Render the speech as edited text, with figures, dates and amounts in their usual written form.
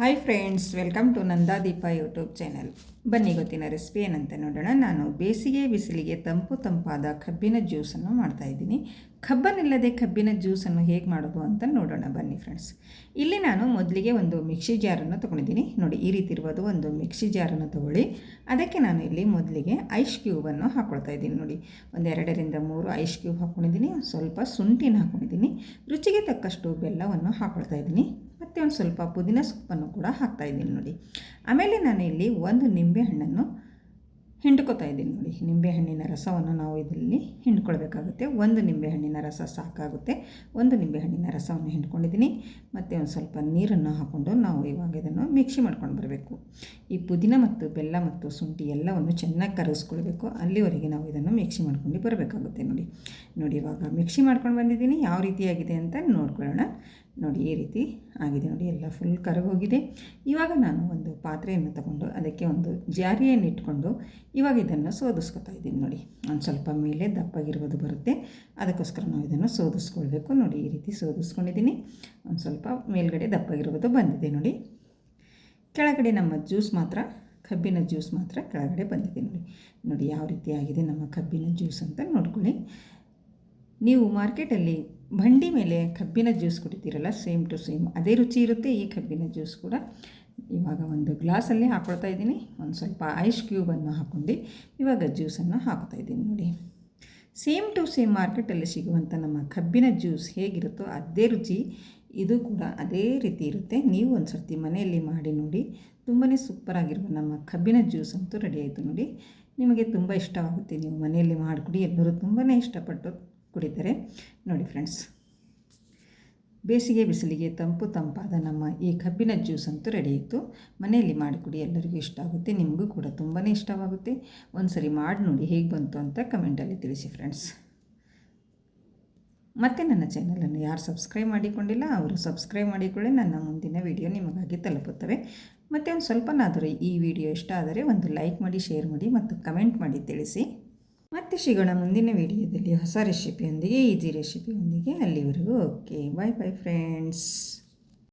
Hi friends, welcome to Nandadeepa YouTube channel. ಬನ್ನಿ ಗೊತ್ತಿನ recipe ಏನಂತ ನೋಡೋಣ. ನಾನು ಬೇಸಿಗೆ ಬಿಸಿಲಿಗೆ ತಂಪಾದ ಕಬ್ಬಿನ ಜ್ಯೂಸನ್ನು ಮಾಡ್ತಾಯಿದ್ದೀನಿ. ಕಬ್ಬನಿಲ್ಲದೆ ಕಬ್ಬಿನ ಜ್ಯೂಸನ್ನು ಹೇಗೆ ಮಾಡೋದು ಅಂತ ನೋಡೋಣ ಬನ್ನಿ ಫ್ರೆಂಡ್ಸ್. ಇಲ್ಲಿ ನಾನು ಮೊದಲಿಗೆ ಒಂದು ಮಿಕ್ಸಿ ಜಾರನ್ನು ತೊಗೊಂಡಿದ್ದೀನಿ. ನೋಡಿ, ಈ ರೀತಿ ಇರುವುದು ಒಂದು ಮಿಕ್ಸಿ ಜಾರನ್ನು ತೊಗೊಳ್ಳಿ. ಅದಕ್ಕೆ ನಾನು ಇಲ್ಲಿ ಮೊದಲಿಗೆ ಐಸ್ ಕ್ಯೂಬನ್ನು ಹಾಕ್ಕೊಳ್ತಾ ಇದ್ದೀನಿ. ನೋಡಿ, ಒಂದು 2-3 ಐಸ್ ಕ್ಯೂಬ್ ಹಾಕ್ಕೊಂಡಿದ್ದೀನಿ. ಸ್ವಲ್ಪ ಶುಂಠಿನ ಹಾಕ್ಕೊಂಡಿದ್ದೀನಿ. ರುಚಿಗೆ ತಕ್ಕಷ್ಟು ಬೆಲ್ಲವನ್ನು ಹಾಕ್ಕೊಳ್ತಾ ಇದ್ದೀನಿ. ಮತ್ತು ಒಂದು ಸ್ವಲ್ಪ ಪುದೀನ ಸೊಪ್ಪನ್ನು ಕೂಡ ಹಾಕ್ತಾಯಿದ್ದೀನಿ. ನೋಡಿ, ಆಮೇಲೆ ನಾನು ಇಲ್ಲಿ ಒಂದು ನಿಂಬೆಹಣ್ಣನ್ನು ಹಿಂಡ್ಕೊತಾ ಇದ್ದೀನಿ. ನೋಡಿ, ನಿಂಬೆಹಣ್ಣಿನ ರಸವನ್ನು ನಾವು ಇದರಲ್ಲಿ ಹಿಂಡ್ಕೊಳ್ಬೇಕಾಗುತ್ತೆ. ಒಂದು ನಿಂಬೆಹಣ್ಣಿನ ರಸ ಸಾಕಾಗುತ್ತೆ. ಒಂದು ನಿಂಬೆಹಣ್ಣಿನ ರಸವನ್ನು ಹಿಂಡ್ಕೊಂಡಿದ್ದೀನಿ. ಮತ್ತು ಒಂದು ಸ್ವಲ್ಪ ನೀರನ್ನು ಹಾಕ್ಕೊಂಡು ನಾವು ಇವಾಗ ಇದನ್ನು ಮಿಕ್ಸಿ ಮಾಡ್ಕೊಂಡು ಬರಬೇಕು. ಈ ಪುದೀನ ಮತ್ತು ಬೆಲ್ಲ ಮತ್ತು ಶುಂಠಿ ಎಲ್ಲವನ್ನು ಚೆನ್ನಾಗಿ ಕರಗಿಸ್ಕೊಳ್ಬೇಕು. ಅಲ್ಲಿವರೆಗೆ ನಾವು ಇದನ್ನು ಮಿಕ್ಸಿ ಮಾಡ್ಕೊಂಡು ಬರಬೇಕಾಗುತ್ತೆ. ನೋಡಿ ಇವಾಗ ಮಿಕ್ಸಿ ಮಾಡ್ಕೊಂಡು ಬಂದಿದ್ದೀನಿ. ಯಾವ ರೀತಿಯಾಗಿದೆ ಅಂತ ನೋಡ್ಕೊಳ್ಳೋಣ. ನೋಡಿ, ಈ ರೀತಿ ಆಗಿದೆ. ನೋಡಿ, ಎಲ್ಲ ಫುಲ್ ಕರಗೋಗಿದೆ. ಇವಾಗ ನಾನು ಒಂದು ಪಾತ್ರೆಯನ್ನು ತಗೊಂಡು ಅದಕ್ಕೆ ಒಂದು ಜಾರಿಯನ್ನು ಇಟ್ಕೊಂಡು ಇವಾಗ ಇದನ್ನು ಸೋದಿಸ್ಕೊತಾ ಇದ್ದೀನಿ. ನೋಡಿ, ಒಂದು ಸ್ವಲ್ಪ ಮೇಲೆ ದಪ್ಪಗಿರುವುದು ಬರುತ್ತೆ, ಅದಕ್ಕೋಸ್ಕರ ನಾವು ಇದನ್ನು ಸೋದಿಸ್ಕೊಳ್ಬೇಕು. ನೋಡಿ, ಈ ರೀತಿ ಸೋದಿಸ್ಕೊಂಡಿದ್ದೀನಿ. ಒಂದು ಸ್ವಲ್ಪ ಮೇಲ್ಗಡೆ ದಪ್ಪಗಿರುವುದು ಬಂದಿದೆ. ಕೆಳಗಡೆ ನಮ್ಮ ಜ್ಯೂಸ್ ಮಾತ್ರ, ಕಬ್ಬಿನ ಜ್ಯೂಸ್ ಮಾತ್ರ ಕೆಳಗಡೆ ಬಂದಿದೆ. ನೋಡಿ ಯಾವ ರೀತಿ ಆಗಿದೆ ನಮ್ಮ ಕಬ್ಬಿನ ಜ್ಯೂಸ್ ಅಂತ ನೋಡ್ಕೊಳ್ಳಿ. ನೀವು ಮಾರ್ಕೆಟಲ್ಲಿ ಬಂಡಿ ಮೇಲೆ ಕಬ್ಬಿನ ಜ್ಯೂಸ್ ಕುಡಿತೀರಲ್ಲ, ಸೇಮ್ ಟು ಸೇಮ್ ಅದೇ ರುಚಿ ಇರುತ್ತೆ ಈ ಕಬ್ಬಿನ ಜ್ಯೂಸ್ ಕೂಡ. ಇವಾಗ ಒಂದು ಗ್ಲಾಸಲ್ಲಿ ಹಾಕ್ಕೊಳ್ತಾ ಇದ್ದೀನಿ. ಒಂದು ಸ್ವಲ್ಪ ಐಸ್ ಕ್ಯೂಬನ್ನು ಹಾಕ್ಕೊಂಡು ಇವಾಗ ಜ್ಯೂಸನ್ನು ಹಾಕ್ತಾ ಇದ್ದೀನಿ. ನೋಡಿ, ಸೇಮ್ ಟು ಸೇಮ್ ಮಾರ್ಕೆಟಲ್ಲಿ ಸಿಗುವಂಥ ನಮ್ಮ ಕಬ್ಬಿನ ಜ್ಯೂಸ್ ಹೇಗಿರುತ್ತೋ ಅದೇ ರುಚಿ ಇದು ಕೂಡ ಅದೇ ರೀತಿ ಇರುತ್ತೆ. ನೀವು ಒಂದು ಸರ್ತಿ ಮನೆಯಲ್ಲಿ ಮಾಡಿ ನೋಡಿ, ತುಂಬಾ ಸೂಪರಾಗಿರುವ ನಮ್ಮ ಕಬ್ಬಿನ ಜ್ಯೂಸ್ ಅಂತೂ ರೆಡಿ ಆಯಿತು. ನೋಡಿ, ನಿಮಗೆ ತುಂಬ ಇಷ್ಟವಾಗುತ್ತೆ. ನೀವು ಮನೆಯಲ್ಲಿ ಮಾಡಿಕೊಡಿ, ಎಲ್ಲರೂ ತುಂಬಾ ಇಷ್ಟಪಟ್ಟು ಕುಡಿತಾರೆ. ನೋಡಿ ಫ್ರೆಂಡ್ಸ್, ಬೇಸಿಗೆ ಬಿಸಿಲಿಗೆ ತಂಪಾದ ನಮ್ಮ ಈ ಕಬ್ಬಿನ ಜ್ಯೂಸ್ ಅಂತೂ ರೆಡಿ ಇತ್ತು. ಮನೆಯಲ್ಲಿ ಮಾಡಿಕೊಡಿ, ಎಲ್ಲರಿಗೂ ಇಷ್ಟ ಆಗುತ್ತೆ, ನಿಮಗೂ ಕೂಡ ತುಂಬಾ ಇಷ್ಟವಾಗುತ್ತೆ. ಒಂದು ಸರಿ ಮಾಡಿ ನೋಡಿ ಹೇಗೆ ಬಂತು ಅಂತ ಕಮೆಂಟಲ್ಲಿ ತಿಳಿಸಿ ಫ್ರೆಂಡ್ಸ್. ಮತ್ತು ನನ್ನ ಚಾನಲನ್ನು ಯಾರು ಸಬ್ಸ್ಕ್ರೈಬ್ ಮಾಡಿಕೊಂಡಿಲ್ಲ ಅವರು ಸಬ್ಸ್ಕ್ರೈಬ್ ಮಾಡಿಕೊಳ್ಳಿ. ನನ್ನ ಮುಂದಿನ ವಿಡಿಯೋ ನಿಮಗಾಗಿ ತಲುಪುತ್ತವೆ. ಮತ್ತು ಒಂದು ಸ್ವಲ್ಪನಾದರೂ ಈ ವಿಡಿಯೋ ಇಷ್ಟ ಆದರೆ ಒಂದು ಲೈಕ್ ಮಾಡಿ, ಶೇರ್ ಮಾಡಿ ಮತ್ತು ಕಮೆಂಟ್ ಮಾಡಿ ತಿಳಿಸಿ. ಮತ್ತೆ ಸಿಗೋಣ ಮುಂದಿನ ವಿಡಿಯೋದಲ್ಲಿ ಹೊಸ ರೆಸಿಪಿಯೊಂದಿಗೆ, ಈಸಿ ರೆಸಿಪಿಯೊಂದಿಗೆ. ಅಲ್ಲಿವರೆಗೂ ಓಕೆ, ಬಾಯ್ ಬಾಯ್ ಫ್ರೆಂಡ್ಸ್.